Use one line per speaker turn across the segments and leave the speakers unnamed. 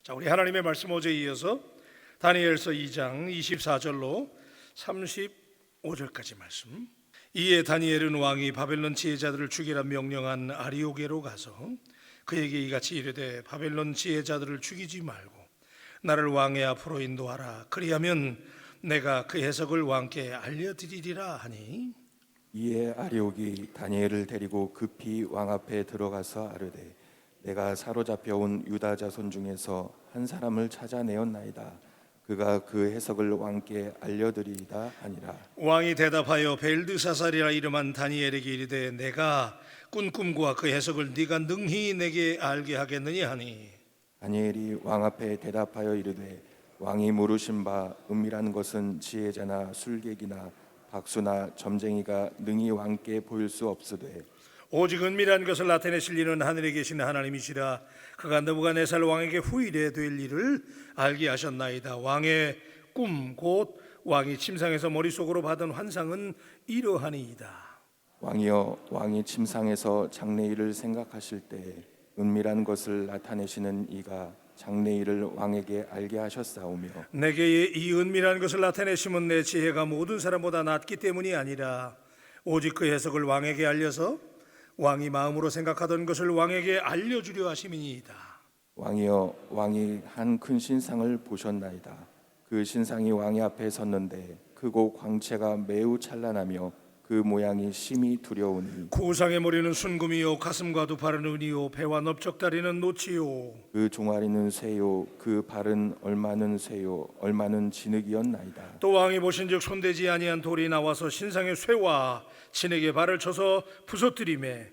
자, 우리 하나님의 말씀 어제 이어서 다니엘서 2장 24절로 35절까지 말씀. 이에 다니엘은 왕이 바벨론 지혜자들을 죽이라 명령한 아리오게로 가서 그에게 이같이 이르되 바벨론 지혜자들을 죽이지 말고 나를 왕의 앞으로 인도하라. 그리하면 내가 그 해석을 왕께 알려드리리라 하니,
이에 아리옥이 다니엘을 데리고 급히 왕 앞에 들어가서 아뢰되 내가 사로잡혀온 유다 자손 중에서 한 사람을 찾아내었나이다. 그가 그 해석을 왕께 알려드리이다 하니라.
왕이 대답하여 벨드사살이라 이름한 다니엘에게 이르되 내가 꾼 꿈과 그 해석을 네가 능히 내게 알게 하겠느냐 하니,
다니엘이 왕 앞에 대답하여 이르되 왕이 물으신 바 은밀한 것은 지혜자나 술객이나 박수나 점쟁이가 능히 왕께 보일 수 없으되
오직 은밀한 것을 나타내실 이는 하늘에 계신 하나님이시라. 그가 느부갓네살 왕에게 후일에 될 일을 알게 하셨나이다. 왕의 꿈 곧 왕이 침상에서 머릿속으로 받은 환상은 이러하니이다.
왕이여, 왕이 침상에서 장래일을 생각하실 때 은밀한 것을 나타내시는 이가 장래일을 왕에게 알게 하셨사오며
내게 이 은밀한 것을 나타내심은 내 지혜가 모든 사람보다 낫기 때문이 아니라 오직 그 해석을 왕에게 알려서 왕이 마음으로 생각하던 것을 왕에게 알려주려 하심이니이다.
왕이여, 왕이 한 큰 신상을 보셨나이다. 그 신상이 왕의 앞에 섰는데 크고 광채가 매우 찬란하며 그 모양이 심히 두려우니
구상의 머리는 순금이요 가슴과 두 팔은 은이요 배와 넓적다리는 노치요
그 종아리는 쇠요 그 발은 얼마는 쇠요 얼마는 진흙이었나이다.
또 왕이 보신즉 손대지 아니한 돌이 나와서 신상의 쇠와 진흙의 발을 쳐서 부서뜨리매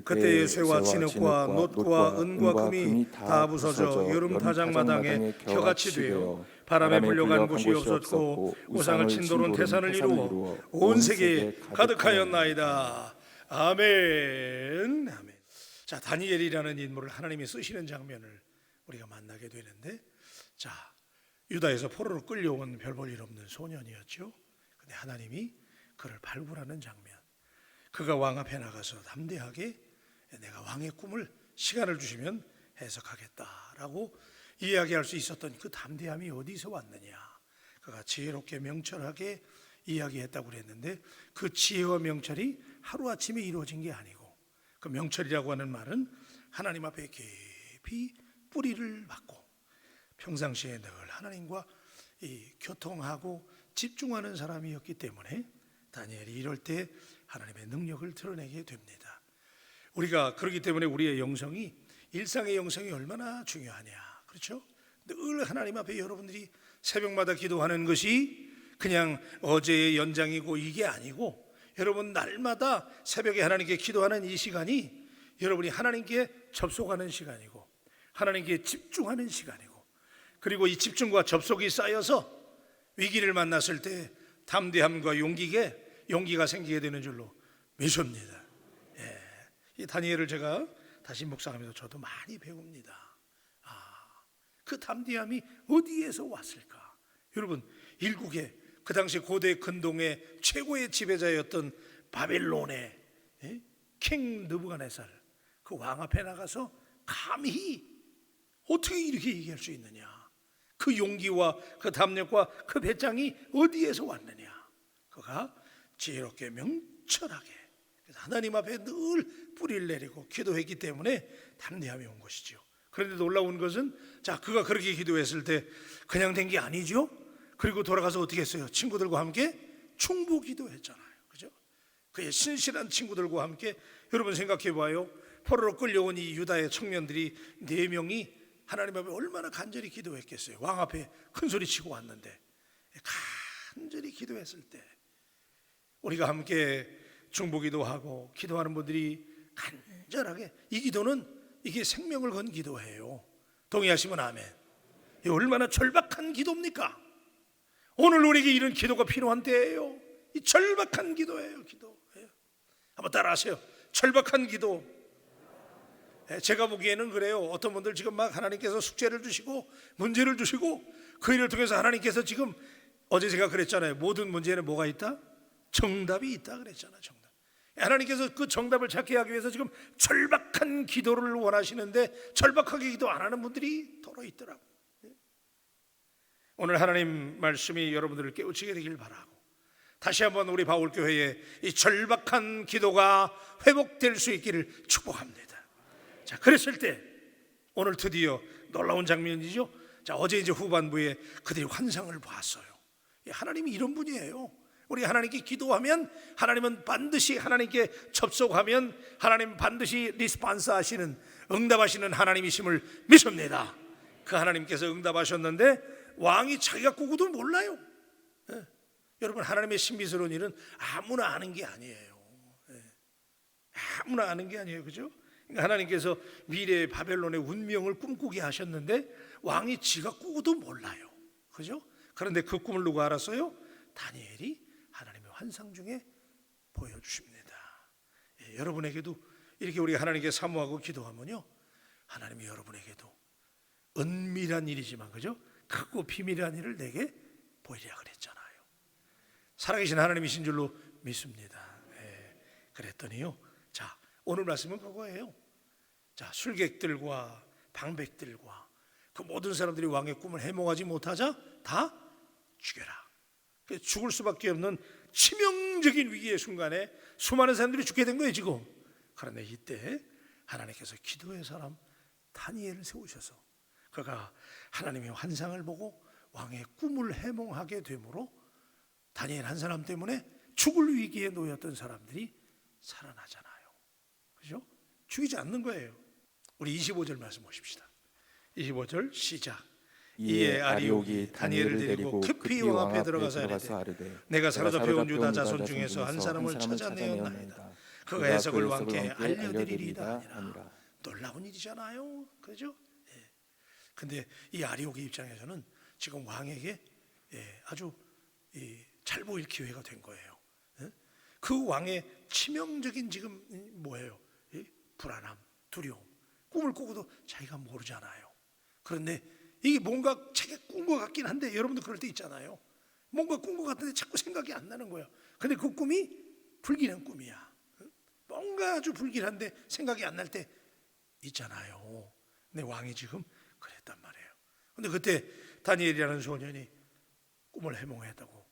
그때의 쇠와 진흙과 놋과 은과 금이 다 부서져 여름 타작마당에 혀같이 되어 바람에 불려간 곳이 없었고 우상을 친 돌은 태산을 이루어 온 세계에 가득하였나이다. 아멘. 아멘. 자, 다니엘이라는 인물을 하나님이 쓰시는 장면을 우리가 만나게 되는데, 자, 유다에서 포로로 끌려온 별 볼 일 없는 소년이었죠. 근데 하나님이 그를 발굴하는 장면. 그가 왕 앞에 나가서 담대하게 내가 왕의 꿈을 시간을 주시면 해석하겠다라고 이야기할 수 있었던 그 담대함이 어디서 왔느냐. 그가 지혜롭게 명철하게 이야기했다고 그랬는데 그 지혜와 명철이 하루아침에 이루어진 게 아니고 그 명철이라고 하는 말은 하나님 앞에 깊이 뿌리를 받고 평상시에 늘 하나님과 교통하고 집중하는 사람이었기 때문에 다니엘이 이럴 때 하나님의 능력을 드러내게 됩니다. 우리가 그렇기 때문에 우리의 영성이 일상의 영성이 얼마나 중요하냐, 그렇죠? 늘 하나님 앞에 여러분들이 새벽마다 기도하는 것이 그냥 어제의 연장이고 이게 아니고 여러분 날마다 새벽에 하나님께 기도하는 이 시간이 여러분이 하나님께 접속하는 시간이고 하나님께 집중하는 시간이고 그리고 이 집중과 접속이 쌓여서 위기를 만났을 때 담대함과 용기가 생기게 되는 줄로 믿습니다. 이 다니엘을 제가 다시 묵상하면서 저도 많이 배웁니다. 그 담대함이 어디에서 왔을까? 여러분, 일국의 그 당시 고대 근동의 최고의 지배자였던 바벨론의 킹 느부갓네살 그 왕 앞에 나가서 감히 어떻게 이렇게 얘기할 수 있느냐? 그 용기와 그 담력과 그 배짱이 어디에서 왔느냐? 그가 지혜롭게 명철하게 하나님 앞에 늘 뿌리를 내리고 기도했기 때문에 담대함이 온 것이죠. 그런데 놀라운 것은 자, 그가 그렇게 기도했을 때 그냥 된 게 아니죠. 그리고 돌아가서 어떻게 했어요? 친구들과 함께 충보 기도했잖아요, 그죠? 그의 신실한 친구들과 함께 여러분 생각해 봐요. 포로로 끌려온 이 유다의 청년들이 4명이 하나님 앞에 얼마나 간절히 기도했겠어요. 왕 앞에 큰 소리 치고 왔는데 간절히 기도했을 때 우리가 함께 중보기도하고 기도하는 분들이 간절하게 이 기도는 이게 생명을 건 기도예요. 동의하시면 아멘. 이 얼마나 절박한 기도입니까? 오늘 우리에게 이런 기도가 필요한 때예요. 이 절박한 기도예요. 기도. 한번 따라하세요. 절박한 기도. 제가 보기에는 그래요. 어떤 분들 지금 막 하나님께서 숙제를 주시고 문제를 주시고 그 일을 통해서 하나님께서 지금 어제 제가 그랬잖아요. 모든 문제에는 뭐가 있다? 정답이 있다 그랬잖아요. 정답. 하나님께서 그 정답을 찾게 하기 위해서 지금 절박한 기도를 원하시는데 절박하게 기도 안 하는 분들이 더러 있더라고요. 오늘 하나님 말씀이 여러분들을 깨우치게 되길 바라고, 다시 한번 우리 바울교회의 이 절박한 기도가 회복될 수 있기를 축복합니다. 자, 그랬을 때 오늘 드디어 놀라운 장면이죠. 자, 어제 이제 후반부에 그들이 환상을 봤어요. 하나님이 이런 분이에요. 우리 하나님께 기도하면 하나님은 반드시, 하나님께 접속하면 하나님 반드시 리스판스 하시는, 응답하시는 하나님이심을 믿습니다. 그 하나님께서 응답하셨는데 왕이 자기가 꾸고도 몰라요. 여러분, 하나님의 신비스러운 일은 아무나 아는 게 아니에요. 아무나 아는 게 아니에요, 그죠? 그러니까 하나님께서 미래의 바벨론의 운명을 꿈꾸게 하셨는데 왕이 지가 꾸고도 몰라요, 그죠? 그런데 그 꿈을 누가 알았어요? 다니엘이 하나님의 환상 중에 보여주십니다. 여러분에게도 이렇게 우리가 하나님께 사모하고 기도하면요, 하나님이 여러분에게도 은밀한 일이지만, 그죠? 크고 비밀한 일을 내게 보이리라 그랬잖아요. 살아계신 하나님이신 줄로 믿습니다. 그랬더니요, 자, 오늘 말씀은 그거예요. 자, 술객들과 방백들과 그 모든 사람들이 왕의 꿈을 해몽하지 못하자 다 죽여라. 죽을 수밖에 없는 치명적인 위기의 순간에 수많은 사람들이 죽게 된 거예요, 지금. 그런데 이때 하나님께서 기도의 사람 다니엘을 세우셔서 그가 하나님의 환상을 보고 왕의 꿈을 해몽하게 되므로 다니엘 한 사람 때문에 죽을 위기에 놓였던 사람들이 살아나잖아요, 그죠? 죽이지 않는 거예요. 우리 25절 말씀 보십시다. 25절 시작. 이에 아리옥이 다니엘을 데리고 급히 왕 앞에 들어가서 아뢰되 내가 사로잡혀온 유다 자손 중에서 한 사람을 찾아내었나이다. 그가 해석을 왕께 알려드리리이다 하니라. 놀라운 일이잖아요, 그죠? 근데 이 아리옥의 입장에서는 지금 왕에게 아주 잘 보일 기회가 된 거예요. 그 왕의 치명적인 지금 뭐예요? 불안함, 두려움, 꿈을 꾸고도 자기가 모르잖아요. 그런데 이게 뭔가 자기가 꾼 것 같긴 한데, 여러분도 그럴 때 있잖아요. 뭔가 꾼 것 같은데 자꾸 생각이 안 나는 거예요. 근데 그 꿈이 불길한 꿈이야. 뭔가 아주 불길한데 생각이 안 날 때 있잖아요. 근데 왕이 지금 그랬단 말이에요. 근데 그때 다니엘이라는 소년이 꿈을 해몽했다고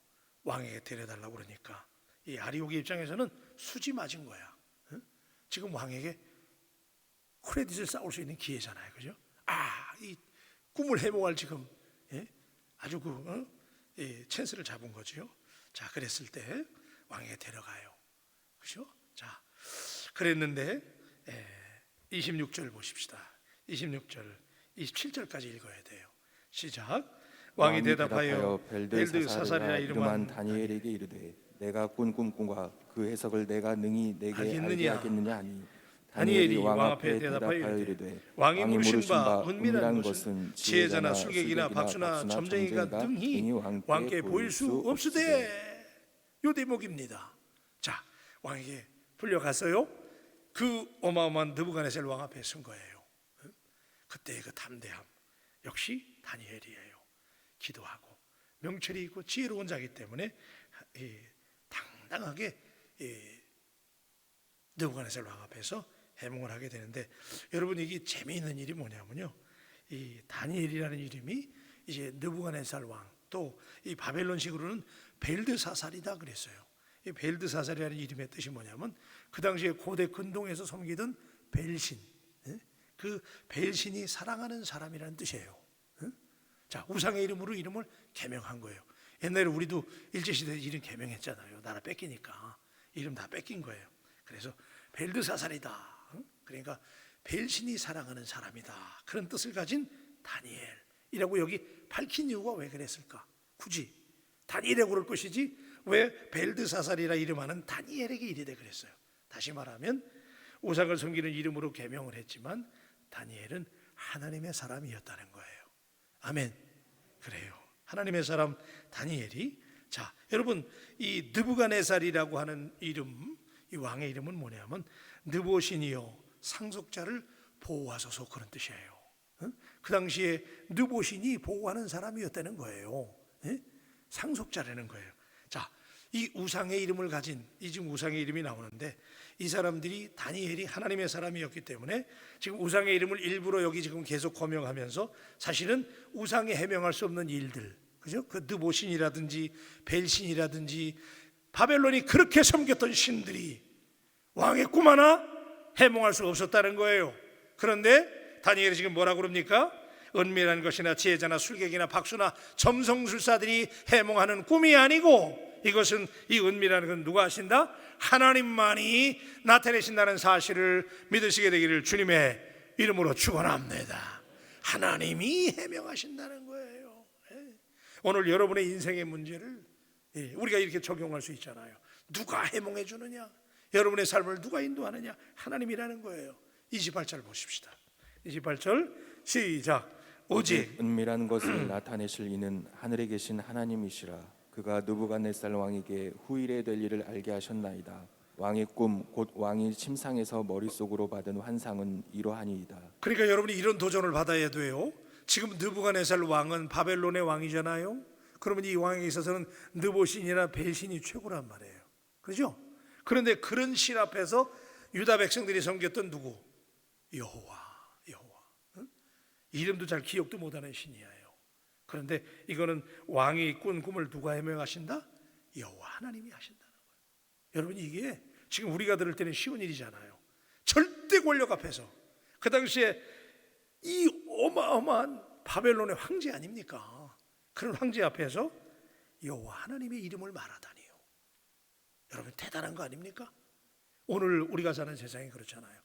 왕에게 데려달라고 그러니까 이 아리옥의 입장에서는 수지 맞은 거야. 지금 왕에게 크레딧을 쌓을 수 있는 기회잖아요, 그죠? 이 꿈을 해몽할 지금 아주 찬스를 잡은 거죠. 자, 그랬을 때 왕에게 데려가요, 그죠? 자, 그랬는데 26절 보십시다. 26절, 27절까지 읽어야 돼요. 시작. 왕이 대답하여 벨드사살이라 이름한
다니엘에게 이르되 내가 꾼 꿈과 그 해석을 내가 능히 내게 알게 하겠느냐 하니
다니엘이 왕 앞에 대답하여 이르되 왕이 물으신 바 은밀한 것은 지혜자나 술객이나 박수나 점쟁이가 등이 왕께 보일 수 없으되, 요 대목입니다. 자, 왕에게 불려갔어요. 그 어마어마한 느부갓네살 왕 앞에 선 거예요. 그때의 그 담대함 역시 다니엘이에요. 기도하고 명철이 있고 지혜로운 자이기 때문에 당당하게 느부갓네살 왕 앞에서 해몽을 하게 되는데, 여러분, 이게 재미있는 일이 뭐냐면요, 이 다니엘이라는 이름이 이제 느부갓네살 왕, 또 이 바벨론식으로는 벨드사살이다 그랬어요. 이 벨드사살이라는 이름의 뜻이 뭐냐면 그 당시에 고대 근동에서 섬기던 벨신, 그 벨신이 사랑하는 사람이라는 뜻이에요. 자, 우상의 이름으로 이름을 개명한 거예요. 옛날에 우리도 일제시대에 이름 개명했잖아요. 나라 뺏기니까 이름 다 뺏긴 거예요. 그래서 벨드사살이다, 그러니까 벨신이 사랑하는 사람이다, 그런 뜻을 가진 다니엘이라고 여기 밝힌 이유가 왜 그랬을까? 굳이 다니엘이라고 그럴 것이지 왜 벨드사살이라 이름하는 다니엘에게 이르되 그랬어요? 다시 말하면 우상을 섬기는 이름으로 개명을 했지만 다니엘은 하나님의 사람이었다는 거예요. 아멘. 그래요. 하나님의 사람 다니엘이, 자, 여러분, 이 느부갓네살이라고 하는 이름, 이 왕의 이름은 뭐냐면 느보신이요 상속자를 보호하소서, 그런 뜻이에요. 그 당시에 느보신이 보호하는 사람이었다는 거예요. 상속자라는 거예요. 자, 이 우상의 이름을 가진, 이 지금 우상의 이름이 나오는데 이 사람들이 다니엘이 하나님의 사람이었기 때문에 지금 우상의 이름을 일부러 여기 지금 계속 거명하면서 사실은 우상에 해명할 수 없는 일들, 그죠? 그 느보신이라든지 벨신이라든지 바벨론이 그렇게 섬겼던 신들이 왕의 꿈 하나 해몽할 수 없었다는 거예요. 그런데 다니엘이 지금 뭐라고 그럽니까? 은밀한 것이나 지혜자나 술객이나 박수나 점성술사들이 해몽하는 꿈이 아니고, 이것은 이 은밀한 건 누가 하신다? 하나님만이 나타내신다는 사실을 믿으시게 되기를 주님의 이름으로 축원합니다. 하나님이 해명하신다는 거예요. 오늘 여러분의 인생의 문제를 우리가 이렇게 적용할 수 있잖아요. 누가 해몽해 주느냐? 여러분의 삶을 누가 인도하느냐? 하나님이라는 거예요. 28절 보십시다. 28절 시작. 오직
은밀한 것을 나타내실 이는 하늘에 계신 하나님이시라. 그가 느부갓네살 왕에게 후일에 될 일을 알게 하셨나이다. 왕의 꿈 곧 왕이 침상에서 머릿속으로 받은 환상은 이러하니이다.
그러니까 여러분이 이런 도전을 받아야 돼요. 지금 느부갓네살 왕은 바벨론의 왕이잖아요. 그러면 이 왕에게 있어서는 느보신이나 벨신이 최고란 말이에요. 그렇죠? 그런데 그런 신 앞에서 유다 백성들이 섬겼던 누구? 여호와. 응? 이름도 잘 기억도 못하는 신이에요. 그런데 이거는 왕이 꾼 꿈을 누가 해명하신다? 여호와 하나님이 하신다는 거예요. 여러분, 이게 지금 우리가 들을 때는 쉬운 일이잖아요. 절대 권력 앞에서, 그 당시에 이 어마어마한 바벨론의 황제 아닙니까? 그런 황제 앞에서 여호와 하나님의 이름을 말하다니요. 여러분, 대단한 거 아닙니까? 오늘 우리가 사는 세상이 그렇잖아요.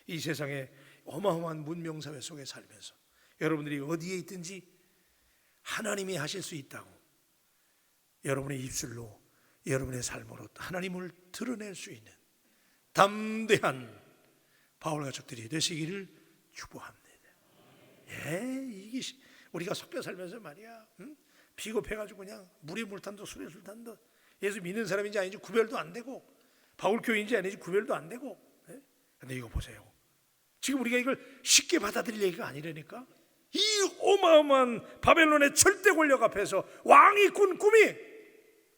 이 세상에 어마어마한 문명사회 속에 살면서 여러분들이 어디에 있든지 하나님이 하실 수 있다고 여러분의 입술로, 여러분의 삶으로 하나님을 드러낼 수 있는 담대한 바울 가족들이 되시기를 축복합니다. 이게 우리가 섞여 살면서 말이야, 비겁해가지고 그냥 물에 물탄도 술에 술탄도 예수 믿는 사람인지 아닌지 구별도 안 되고, 바울 교인인지 아닌지 구별도 안 되고. 근데 이거 보세요. 지금 우리가 이걸 쉽게 받아들일 얘기가 아니라니까. 이 어마어마한 바벨론의 절대 권력 앞에서 왕이 꾼 꿈이,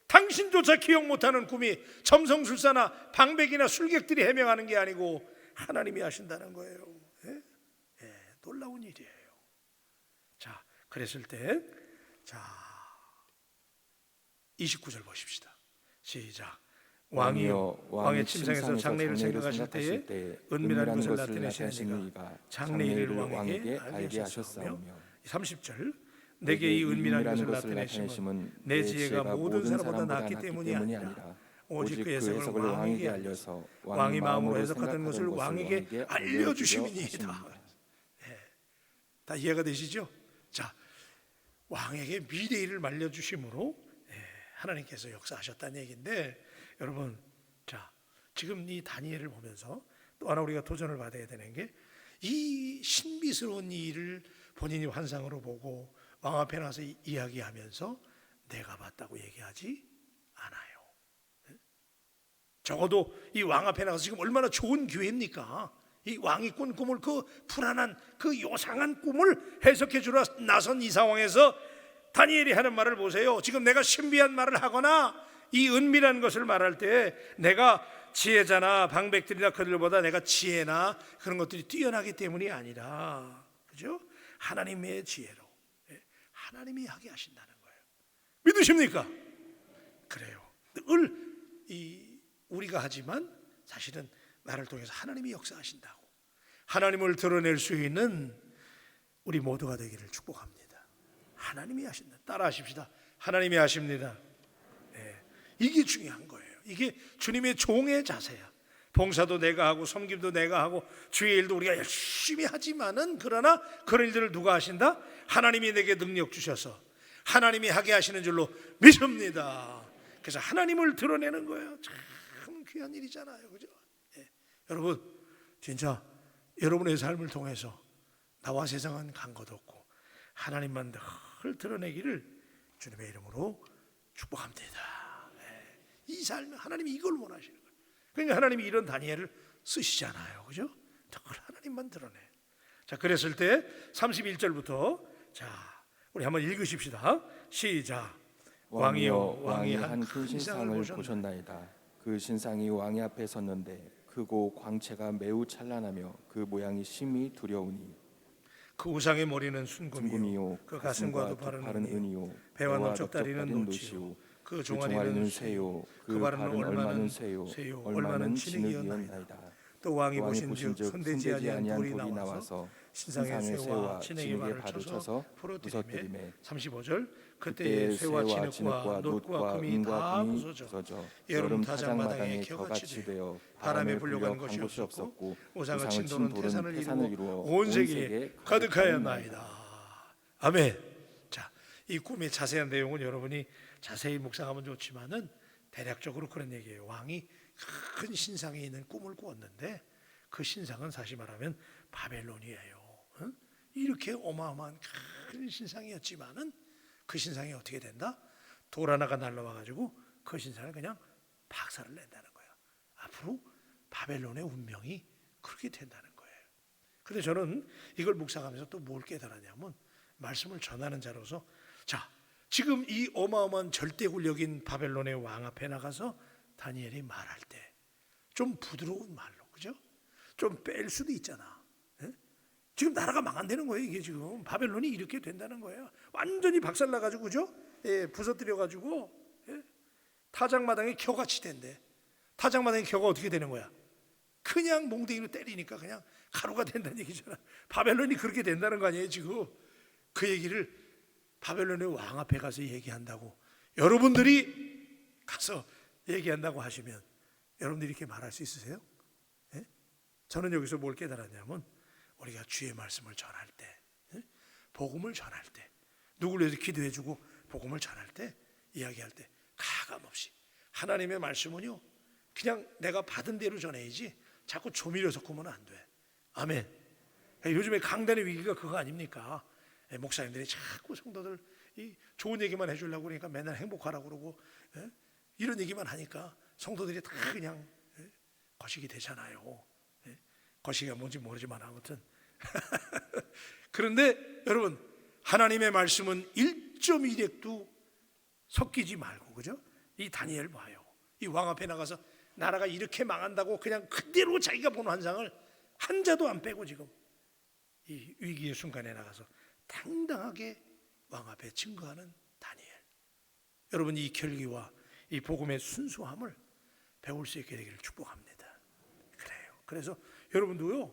당신조차 기억 못하는 꿈이 점성술사나 방백이나 술객들이 해명하는 게 아니고 하나님이 하신다는 거예요. 놀라운 일이에요. 자, 그랬을 때, 자 29절 보십시다. 시작. 왕이여, 왕의 침상에서 장래를 생각하실 때에 은밀한 것을 나타내시는 이가 장래일을 왕에게 알게 하셨사오며. 30절. 내게 이 은밀한 것을 나타내심은 내 지혜가 모든 사람보다 낫기 때문이 아니라 오직 그 해석을 왕에게 알려서 왕이 마음으로 해석하던 것을 왕에게 알려주심이니이다. 다 이해가 되시죠? 자, 왕에게 미래일을 알려주심으로 하나님께서 역사하셨다는 얘기인데, 여러분, 자, 지금 이 다니엘을 보면서 또 하나 우리가 도전을 받아야 되는 게, 이 신비스러운 일을 본인이 환상으로 보고 왕 앞에 나서 이야기하면서 내가 봤다고 얘기하지 않아요. 적어도 이 왕 앞에 나가서 지금 얼마나 좋은 기회입니까? 이 왕이 꾼 꿈을, 그 불안한 그 요상한 꿈을 해석해 주러 나선 이 상황에서 다니엘이 하는 말을 보세요. 지금 내가 신비한 말을 하거나 이 은밀한 것을 말할 때 내가 지혜자나 방백들이나 그들보다 내가 지혜나 그런 것들이 뛰어나기 때문이 아니라, 그죠? 하나님의 지혜로 하나님이 하게 하신다는 거예요. 믿으십니까? 그래요. 늘 우리가 하지만 사실은 나를 통해서 하나님이 역사하신다고, 하나님을 드러낼 수 있는 우리 모두가 되기를 축복합니다. 하나님이 하신다. 따라하십시다. 하나님이 하십니다. 이게 중요한 거예요. 이게 주님의 종의 자세야. 봉사도 내가 하고 섬김도 내가 하고 주의 일도 우리가 열심히 하지만은, 그러나 그런 일들을 누가 하신다? 하나님이 내게 능력 주셔서 하나님이 하게 하시는 줄로 믿습니다. 그래서 하나님을 드러내는 거예요. 참 귀한 일이잖아요, 그죠? 여러분, 진짜 여러분의 삶을 통해서 나와 세상은 간 것 없고 하나님만 늘 드러내기를 주님의 이름으로 축복합니다. 이 삶, 하나님이 이걸 원하시는 거예요. 그러니까 하나님이 이런 다니엘을 쓰시잖아요, 그죠? 늘 하나님만 드러내. 자, 그랬을 때 31절부터 자, 우리 한번 읽으십시다. 시작.
왕이여, 왕이 한 큰 신상을 보셨나이다. 그 신상이 왕의 앞에 섰는데 크고 광채가 매우 찬란하며 그 모양이 심히 두려우니.
그 우상의 머리는 순금이요 그 가슴과 두 팔은 은이요 배와 넓적 다리는 노치요 그 종아리는 쇠요 그 발은 얼마는 쇠요 얼마는 진흙이었나이다. 또 왕이 보신즉 손대지 아니한 돌이 나와서 신상의 쇠와 진흙의 발을 쳐서 부서뜨리매 35절 그때의 쇠와 진흙과 놋과 금이 다 부서져 여름 타작마당에 겨같이 되어 바람에 불려간 것이 없었고 우상을 친 돌은 태산을 이루어 온 세계에 가득하였나이다. 아멘. 자, 이 꿈의 자세한 내용은 여러분이 자세히 묵상하면 좋지만은 대략적으로 그런 얘기예요. 왕이 큰 신상에 있는 꿈을 꾸었는데 그 신상은 사실 말하면 바벨론이에요. 이렇게 어마어마한 큰 신상이었지만은 그 신상이 어떻게 된다? 돌 하나가 날라와 가지고 그 신상을 그냥 박살을 낸다는 거예요. 앞으로 바벨론의 운명이 그렇게 된다는 거예요. 근데 저는 이걸 묵상하면서 또 뭘 깨달았냐면 말씀을 전하는 자로서 자, 지금 이 어마어마한 절대 권력인 바벨론의 왕 앞에 나가서 다니엘이 말할 때 좀 부드러운 말로, 그죠? 좀 뺄 수도 있잖아. 예? 지금 나라가 망한다는 거예요. 이게 지금 바벨론이 이렇게 된다는 거예요. 완전히 박살나가지고, 그죠? 예, 부서뜨려가지고 예? 타작마당에 겨같이 된대. 타작마당에 겨가 어떻게 되는 거야? 그냥 몽둥이로 때리니까 그냥 가루가 된다는 얘기잖아. 바벨론이 그렇게 된다는 거 아니에요 지금? 그 얘기를 바벨론의 왕 앞에 가서 얘기한다고 여러분들이 가서 얘기한다고 하시면 여러분들이 이렇게 말할 수 있으세요? 예? 저는 여기서 뭘 깨달았냐면 우리가 주의 말씀을 전할 때 예? 복음을 전할 때 누구를 위해서 기도해주고 복음을 전할 때 이야기할 때 가감없이 하나님의 말씀은요 그냥 내가 받은 대로 전해야지 자꾸 조미료 섞으면 안 돼. 아멘. 요즘에 강단의 위기가 그거 아닙니까? 목사님들이 자꾸 성도들 이 좋은 얘기만 해주려고 그러니까 맨날 행복하라고 그러고 예? 이런 얘기만 하니까 성도들이 다 그냥 예? 거시기 되잖아요. 예? 거시기가 뭔지 모르지만 아무튼 그런데 여러분 하나님의 말씀은 1.1핵도 섞이지 말고 그죠? 이 다니엘 봐요. 이 왕 앞에 나가서 나라가 이렇게 망한다고 그냥 그대로 자기가 본 환상을 한 자도 안 빼고 지금 이 위기의 순간에 나가서 당당하게 왕 앞에 증거하는 다니엘. 여러분 이 결기와 이 복음의 순수함을 배울 수 있게 되기를 축복합니다. 그래요. 그래서 여러분도요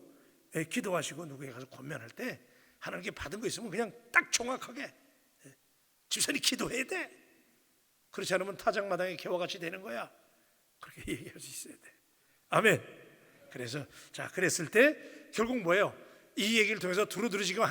기도하시고 누구에게 가서 권면할 때 하나님께 받은 거 있으면 그냥 딱 정확하게 집사님 기도해야 돼. 그렇지 않으면 타작마당에 겨와 같이 되는 거야. 그렇게 얘기할 수 있어야 돼. 아멘. 그래서 자 그랬을 때 결국 뭐예요? 이 얘기를 통해서 두루두루 지금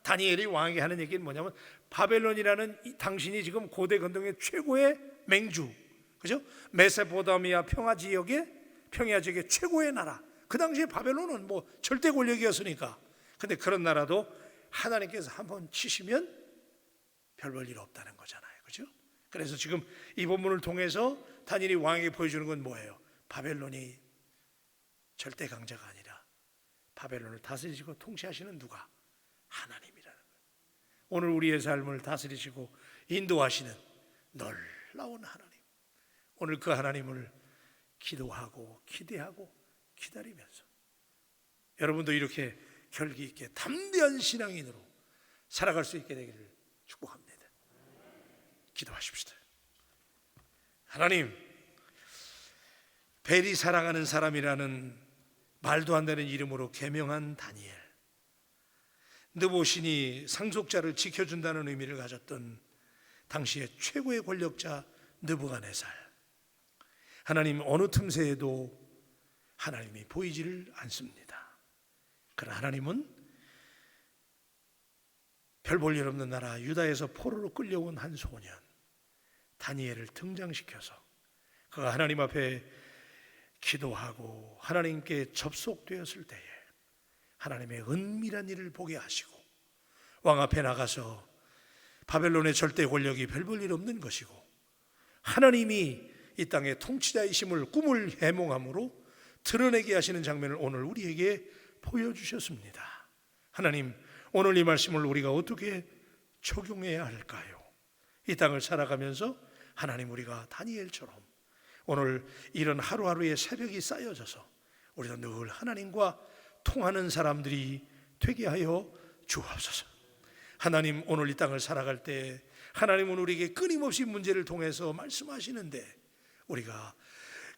다니엘이 왕에게 하는 얘기는 뭐냐면 바벨론이라는 당신이 지금 고대 건동의 최고의 맹주, 그죠? 메소포타미아 평야 지역의 최고의 나라. 그 당시에 바벨론은 뭐 절대 권력이었으니까. 근데 그런 나라도 하나님께서 한번 치시면 별 볼 일 없다는 거잖아요, 그죠? 그래서 지금 이 본문을 통해서 다니엘이 왕에게 보여주는 건 뭐예요? 바벨론이 절대 강자가 아니라 바벨론을 다스리시고 통치하시는 누가? 하나님이라는 거예요. 오늘 우리의 삶을 다스리시고 인도하시는 놀라운 하나님. 오늘 그 하나님을 기도하고 기대하고 기다리면서 여러분도 이렇게 결기 있게 담대한 신앙인으로 살아갈 수 있게 되기를 축복합니다. 기도하십시다. 하나님, 벨이 사랑하는 사람이라는 말도 안 되는 이름으로 계명한 다니엘, 느보신이 상속자를 지켜준다는 의미를 가졌던 당시의 최고의 권력자 느부갓네살, 하나님 어느 틈새에도 하나님이 보이지를 않습니다. 그러나 하나님은 별 볼 일 없는 나라 유다에서 포로로 끌려온 한 소년 다니엘을 등장시켜서 그가 하나님 앞에 기도하고 하나님께 접속되었을 때에 하나님의 은밀한 일을 보게 하시고 왕 앞에 나가서 바벨론의 절대 권력이 별 볼 일 없는 것이고 하나님이 이 땅의 통치자이심을 꿈을 해몽함으로 드러내게 하시는 장면을 오늘 우리에게 보여주셨습니다. 하나님, 오늘 이 말씀을 우리가 어떻게 적용해야 할까요? 이 땅을 살아가면서 하나님, 우리가 다니엘처럼 오늘 이런 하루하루의 새벽이 쌓여져서 우리도 늘 하나님과 통하는 사람들이 되게 하여 주옵소서. 하나님, 오늘 이 땅을 살아갈 때 하나님은 우리에게 끊임없이 문제를 통해서 말씀하시는데 우리가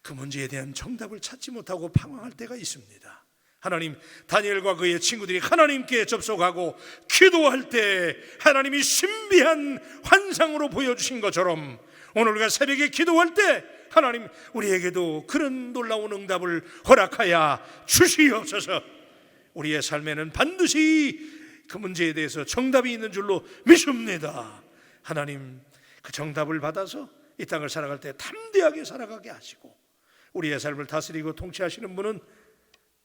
그 문제에 대한 정답을 찾지 못하고 방황할 때가 있습니다. 하나님, 다니엘과 그의 친구들이 하나님께 접속하고 기도할 때 하나님이 신비한 환상으로 보여주신 것처럼 오늘 우리가 새벽에 기도할 때 하나님, 우리에게도 그런 놀라운 응답을 허락하여 주시옵소서. 우리의 삶에는 반드시 그 문제에 대해서 정답이 있는 줄로 믿습니다. 하나님, 그 정답을 받아서 이 땅을 살아갈 때 담대하게 살아가게 하시고 우리의 삶을 다스리고 통치하시는 분은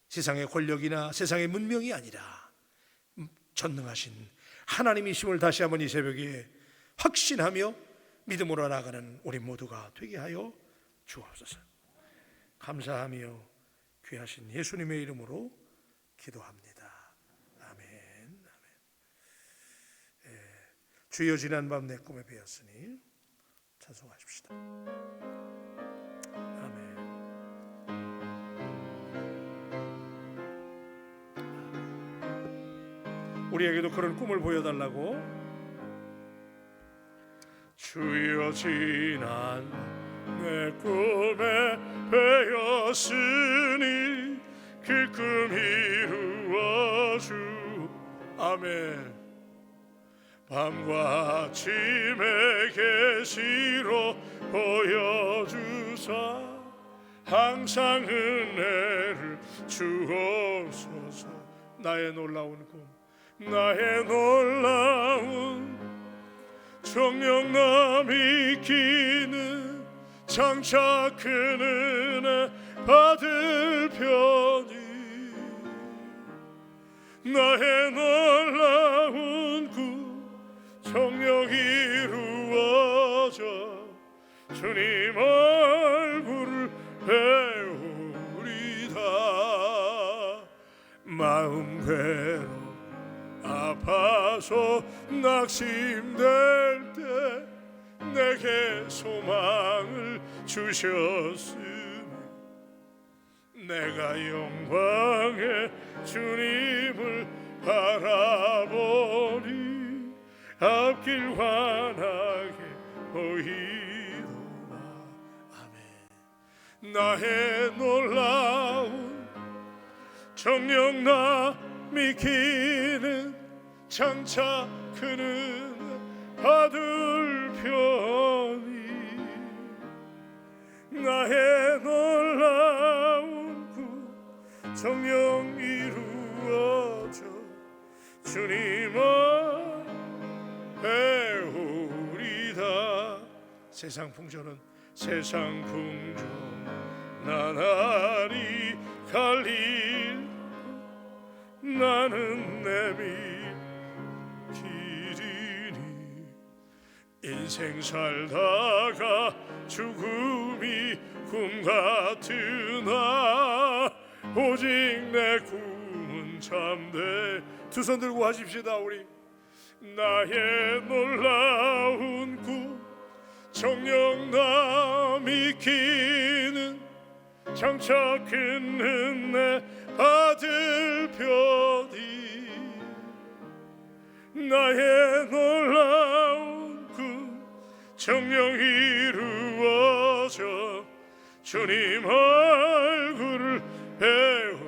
세상의 권력이나 세상의 문명이 아니라 전능하신 하나님이심을 다시 한번 이 새벽에 확신하며 믿음으로 나아가는 우리 모두가 되게 하여 주옵소서. 감사하며 귀하신 예수님의 이름으로 기도합니다. 아멘. 주여, 지난 밤 내 꿈에 배었으니 찬송하십시다. 아멘. 우리에게도 그런 꿈을 보여달라고. 주여, 지난 내 꿈에 배었으니 그 꿈 이루어주. 아멘. 밤과 아침에 계시로 보여주사 항상 은혜를 주옵소서. 나의 놀라운 꿈, 나의 놀라운 정녕 남이 끼는 장차 큰 은혜 받을 편이 나의 놀라운 꿈 정녕 이루어져 주님 얼굴을 배우리다. 마음 괴로 아파서 낙심될 때 내게 소망을 주셨으니 내가 영광의 주님을 바라보니 앞길 환하게 보이도다. 아멘. 나의 놀라운 정녕 남이 기는 장차 큰 은혜 받을 편이 나의 놀라운 꿈 정녕 이루어져 주님을 배우리다. 세상 풍조는 세상 풍조 나날이 갈릴 나는 내밀 길이니 인생 살다가 죽음이 꿈 같으나 오직 내 꿈은 참돼. 두 손 들고 하십시다. 우리 나의 놀라운 꿈 정녕 남이 끼는 장차 큰 은혜 받을 편이 나의 놀라운 꿈 정녕 이루어져 주님 얼굴을 배우.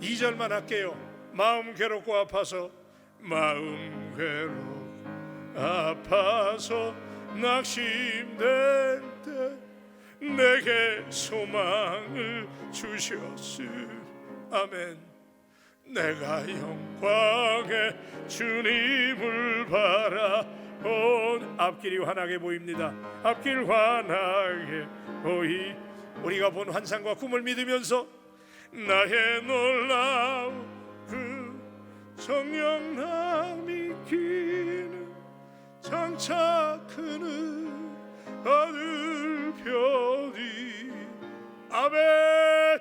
2절만 할게요. 마음 괴롭고 아파서 마음 괴롭고 아파서 낙심될 때 내게 소망을 주셨으. 아멘. 내가 영광의 주님을 바라본 앞길이 환하게 보입니다. 앞길 환하게 보이. 우리가 본 환상과 꿈을 믿으면서 나의 놀라운 그 정녕 남이 기는 장차 크는 하늘 별이. 아멘.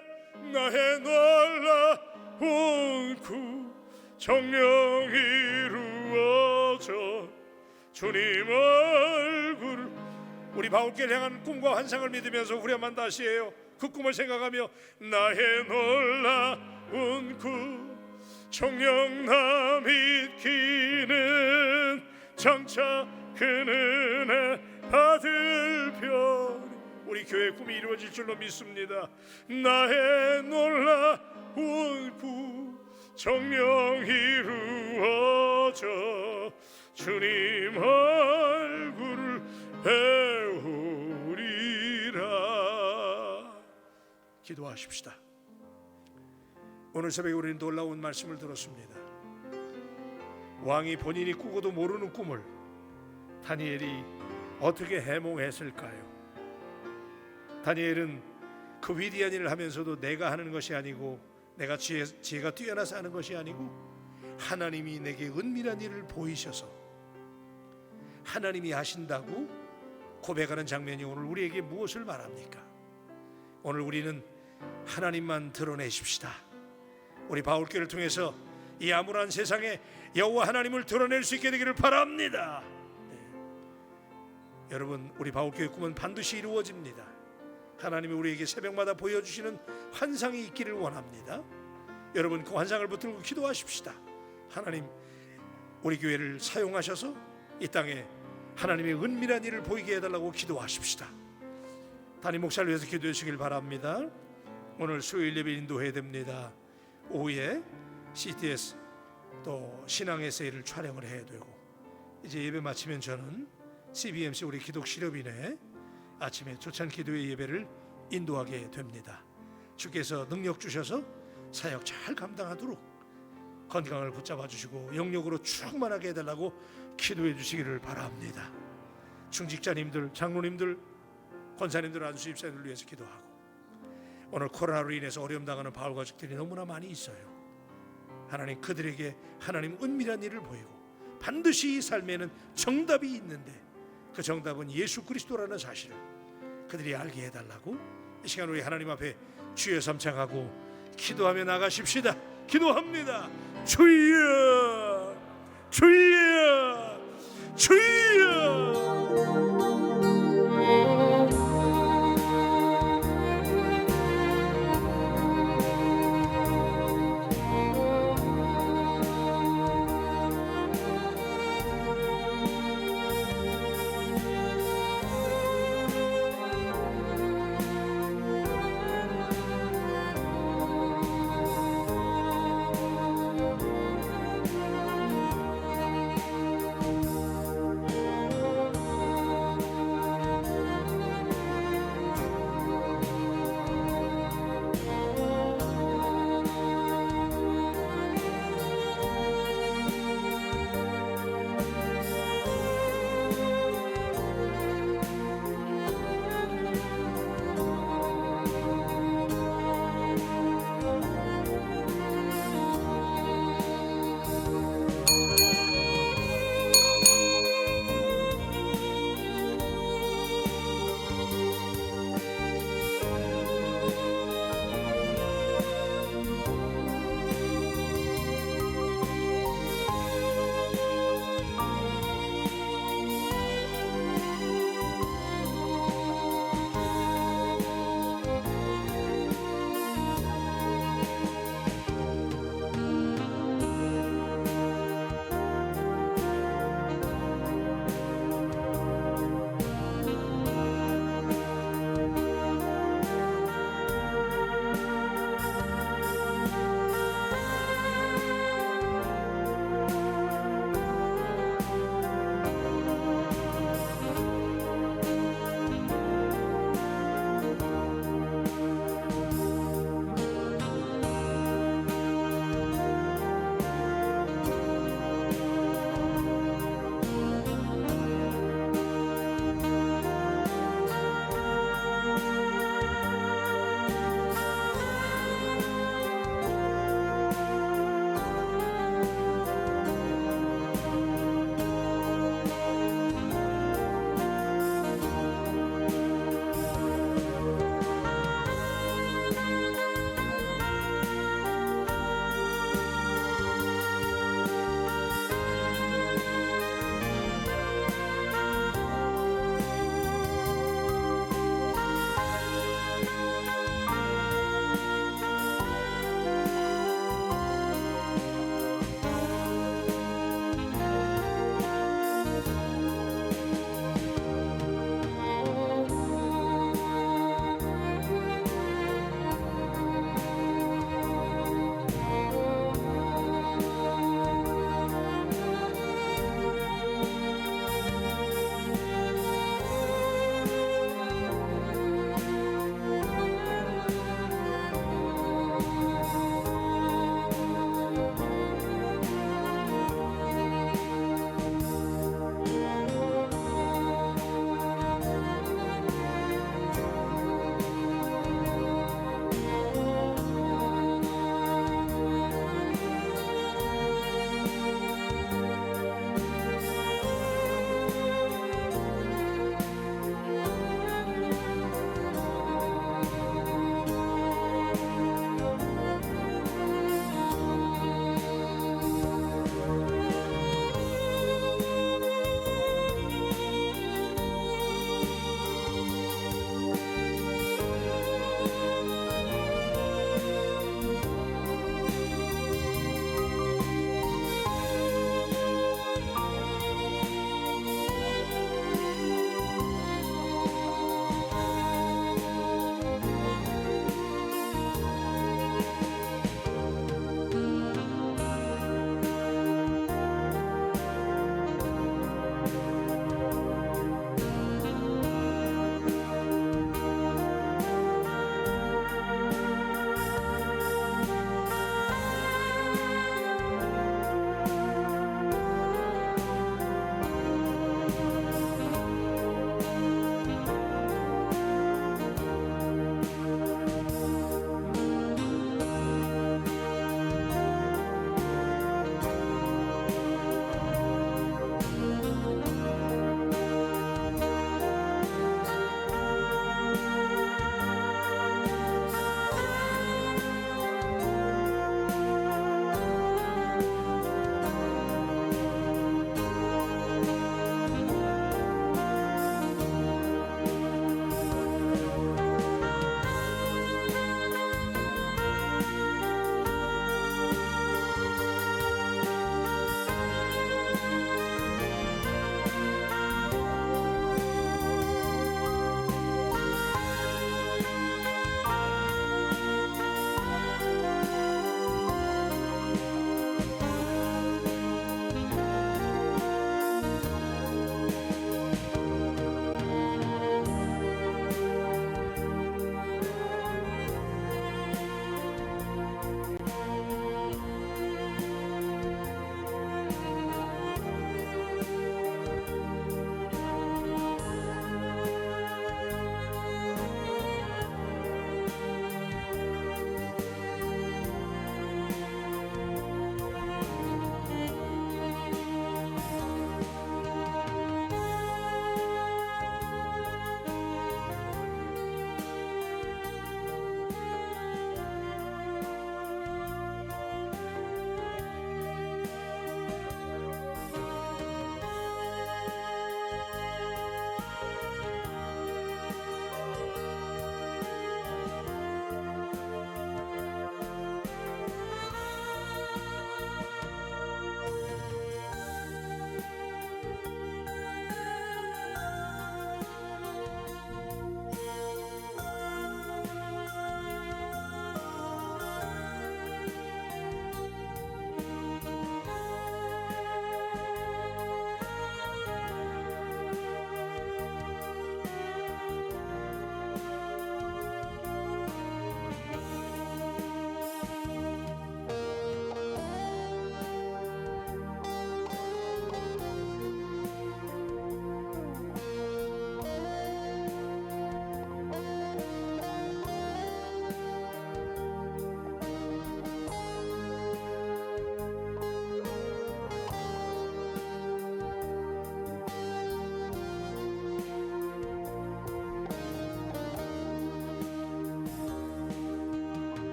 나의 놀라운 꿈 정녕 이루어져 주님 얼굴. 우리 바울길 향한 꿈과 환상을 믿으면서 후렴만 다시 해요. 그 꿈을 생각하며 나의 놀라운 꿈 정녕 나 믿기는 장차 그 은혜 받을 별. 우리 교회 꿈이 이루어질 줄로 믿습니다. 나의 놀라운 구 정녕 이루어져 주님 얼굴을 배우리라. 기도하십시다. 오늘 새벽에 우리는 놀라운 말씀을 들었습니다. 왕이 본인이 꾸고도 모르는 꿈을 다니엘이 어떻게 해몽했을까요? 다니엘은 그 위대한 일을 하면서도 내가 하는 것이 아니고 내가 지혜가 뛰어나서 하는 것이 아니고 하나님이 내게 은밀한 일을 보이셔서 하나님이 하신다고 고백하는 장면이 오늘 우리에게 무엇을 말합니까? 오늘 우리는 하나님만 드러내십시다. 우리 바울교를 통해서 이 암울한 세상에 여호와 하나님을 드러낼 수 있게 되기를 바랍니다. 네. 여러분, 우리 바울교의 꿈은 반드시 이루어집니다. 하나님이 우리에게 새벽마다 보여주시는 환상이 있기를 원합니다. 여러분, 그 환상을 붙들고 기도하십시다. 하나님, 우리 교회를 사용하셔서 이 땅에 하나님의 은밀한 일을 보이게 해달라고 기도하십시다. 담임 목사를 위해서 기도해 주시길 바랍니다. 오늘 수요일 예배 인도해야 됩니다. 오후에 CTS 또 신앙 에세이를 촬영을 해야 되고, 이제 예배 마치면 저는 CBMC 우리 기독실업인회 아침에 조찬 기도회 예배를 인도하게 됩니다. 주께서 능력 주셔서 사역 잘 감당하도록 건강을 붙잡아 주시고 영력으로 충만하게 해달라고 기도해 주시기를 바랍니다. 중직자님들, 장로님들, 권사님들, 안수 집사님들 위해서 기도하고, 오늘 코로나로 인해서 어려움 당하는 바울 가족들이 너무나 많이 있어요. 하나님, 그들에게 하나님 은밀한 일을 보이고 반드시 이 삶에는 정답이 있는데 그 정답은 예수 그리스도라는 사실을 그들이 알게 해달라고 이 시간 우리 하나님 앞에 주여 삼창하고 기도하며 나가십시다. 기도합니다. 주여, 주여, 주여.